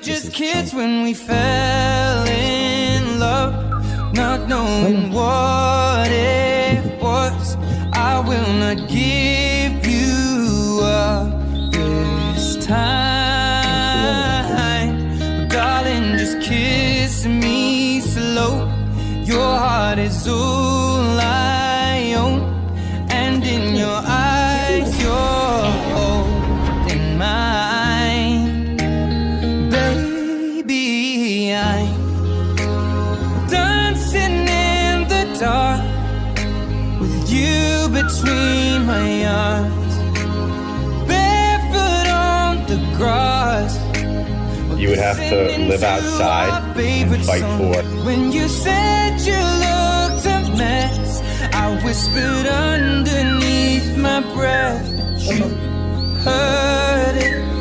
just kids when we fell in love, not knowing what it was. I will not give you up this time, darling, just kiss me slow. Your heart is all I own, and in your eyes you're holding mine. Baby, I'm dancing in the dark with you between my arms, barefoot on the grass. You would have to live outside and fight for it. When you said you looked a mess, I whispered underneath my breath, but you heard it.